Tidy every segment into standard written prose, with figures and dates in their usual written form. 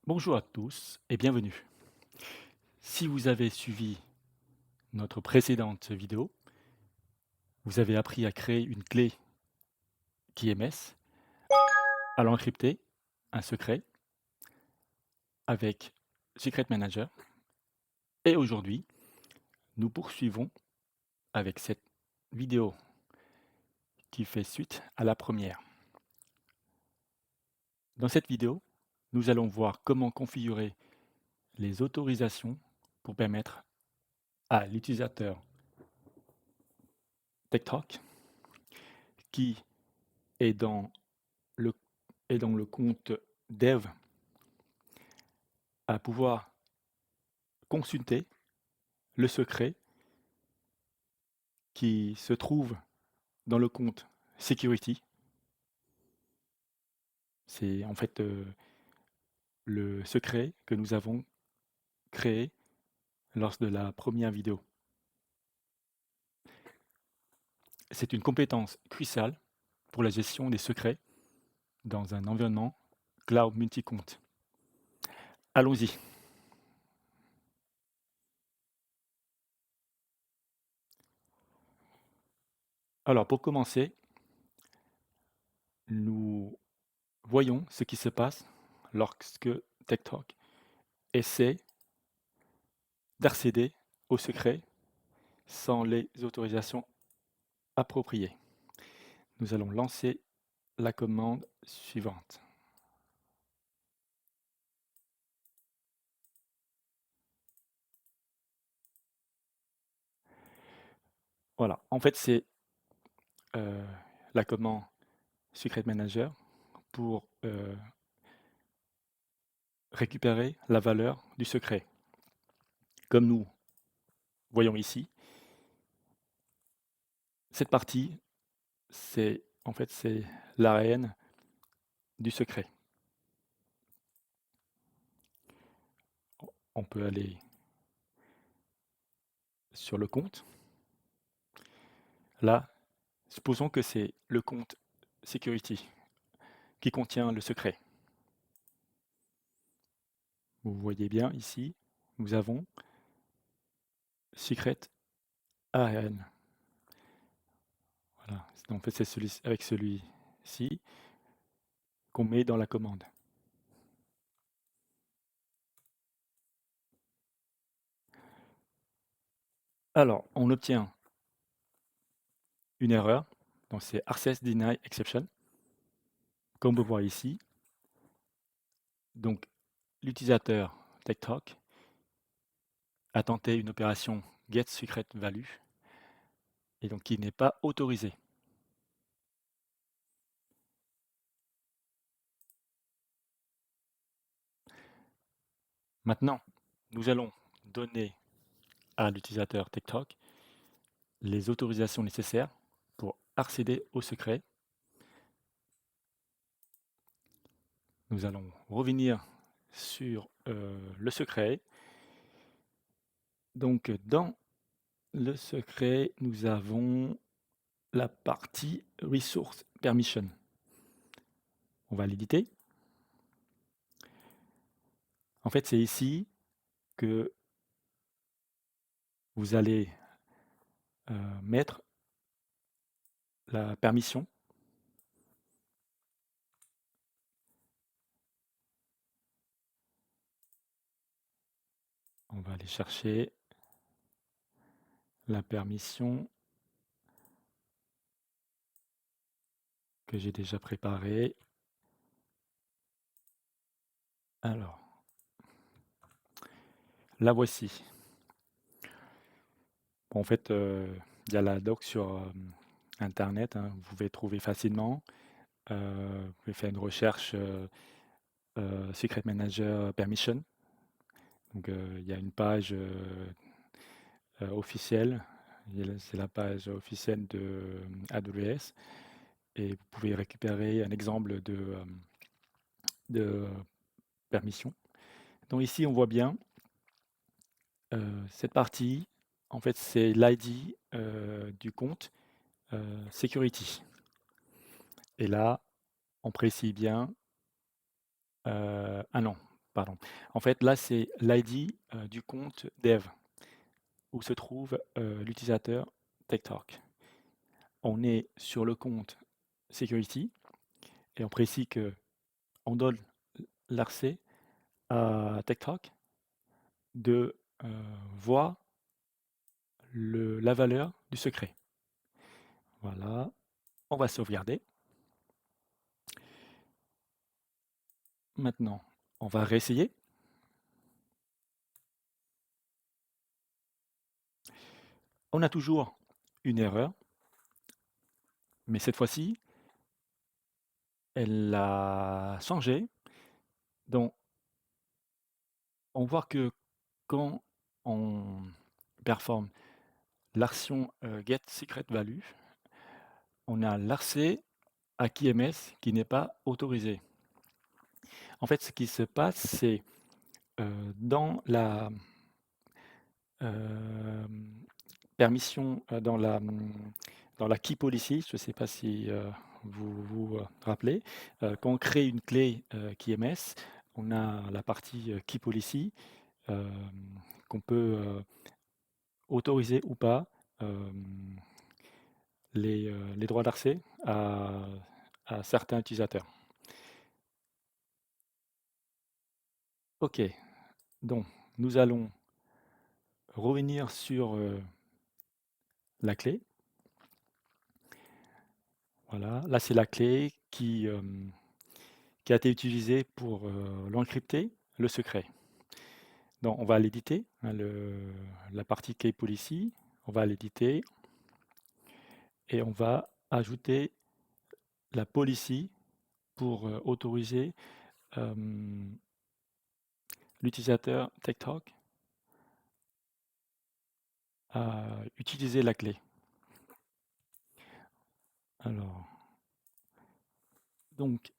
Bonjour à tous et bienvenue. Si vous avez suivi notre précédente vidéo, vous avez appris à créer une clé KMS, à l'encrypter, un secret, avec Secret Manager. Et aujourd'hui, nous poursuivons avec cette vidéo qui fait suite à la première. Dans cette vidéo, nous allons voir comment configurer les autorisations pour permettre à l'utilisateur TechTalk qui est dans le, est dans le compte dev à pouvoir consulter le secret qui se trouve dans le compte security. C'est en fait le secret que nous avons créé lors de la première vidéo. C'est une compétence cruciale pour la gestion des secrets dans un environnement cloud multi-compte. Allons-y. Alors pour commencer, nous voyons ce qui se passe lorsque TechTalk essaie d'accéder au secret sans les autorisations appropriées. Nous allons lancer la commande suivante. Voilà, en fait, c'est euh, la commande Secret Manager pour récupérer la valeur du secret. Comme nous voyons ici, cette partie, c'est en fait c'est l'ARN du secret. On peut aller sur le compte. Là, supposons que c'est le compte Security qui contient le secret. Vous voyez bien ici, nous avons Secret ARN. Voilà. En fait, c'est avec celui-ci qu'on met dans la commande. Alors, on obtient une erreur, donc c'est Access Deny Exception, comme on peut voir ici. Donc, l'utilisateur TechTalk a tenté une opération Get Secret Value et donc qui n'est pas autorisée. Maintenant, nous allons donner à l'utilisateur TechTalk les autorisations nécessaires pour accéder au secret. Nous allons revenir sur le secret. Donc, dans le secret, nous avons la partie Resource Permission. On va l'éditer. En fait, c'est ici que vous allez mettre la permission. On va aller chercher la permission que j'ai déjà préparée. Alors, la voici. Bon, en fait, il y a la doc sur Internet, hein, vous pouvez trouver facilement. Vous pouvez faire une recherche Secret Manager Permission. Donc, il y a une page officielle. C'est la page officielle de AWS. Et vous pouvez récupérer un exemple de permission. Donc ici, on voit bien cette partie. En fait, c'est l'ID du compte Security. Et là, on précise bien. Ah non, pardon. En fait, là, c'est l'ID du compte dev où se trouve l'utilisateur TechTalk. On est sur le compte security et on précise que on donne l'accès à TechTalk de voir la valeur du secret. Voilà, on va sauvegarder. Maintenant, on va réessayer. On a toujours une erreur, mais cette fois-ci, elle a changé. Donc, on voit que quand on performe l'action get secret value, on a l'accès à KMS qui n'est pas autorisé. En fait, ce qui se passe, c'est dans la permission, dans la key policy, je ne sais pas si vous vous rappelez, quand on crée une clé KMS, on a la partie key policy euh, qu'on peut autoriser ou pas les droits d'accès à certains utilisateurs. Ok, donc nous allons revenir sur la clé. Voilà, là c'est la clé qui a été utilisée pour l'encrypter, le secret. Donc on va l'éditer, hein, la partie key policy, on va l'éditer et on va ajouter la policy pour autoriser l'utilisateur TechTalk à utiliser la clé. Alors, donc,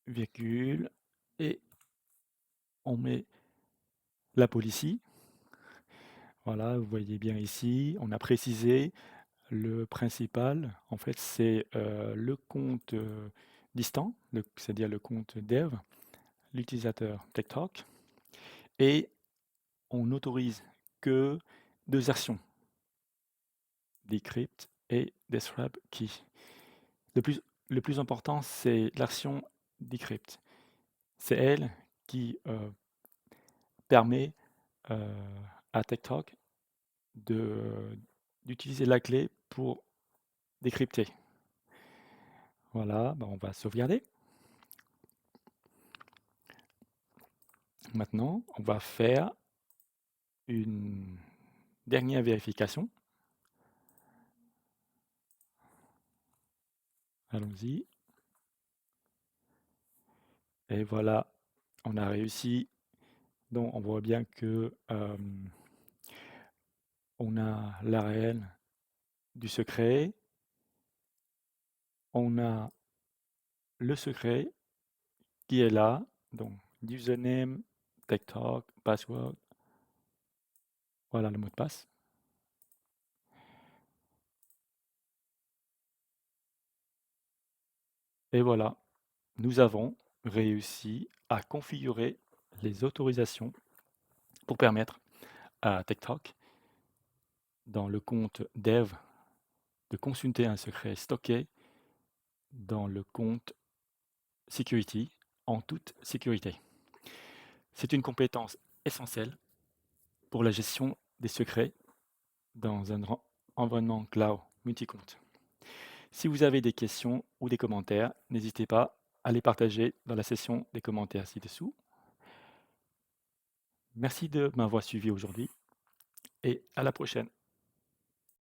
virgule, et on met la policy. Voilà, vous voyez bien ici, on a précisé le principal. En fait, c'est le compte distant, c'est-à-dire le compte dev, l'utilisateur TechTalk, et on n'autorise que deux actions, decrypt et disrupt key. Le plus important, c'est l'action decrypt. C'est elle qui permet à TechTalk d'utiliser la clé pour décrypter. Voilà, ben on va sauvegarder. Maintenant, on va faire une dernière vérification. Allons-y. Et voilà, on a réussi. Donc, on voit bien que on a l'ARN du secret. On a le secret qui est là. Donc, username, TechTalk, password. Voilà le mot de passe. Et voilà, nous avons réussi à configurer les autorisations pour permettre à TechTalk, dans le compte dev, de consulter un secret stocké dans le compte security en toute sécurité. C'est une compétence essentielle pour la gestion des secrets dans un environnement cloud multi-compte. Si vous avez des questions ou des commentaires, n'hésitez pas à les partager dans la section des commentaires ci-dessous. Merci de m'avoir suivi aujourd'hui et à la prochaine.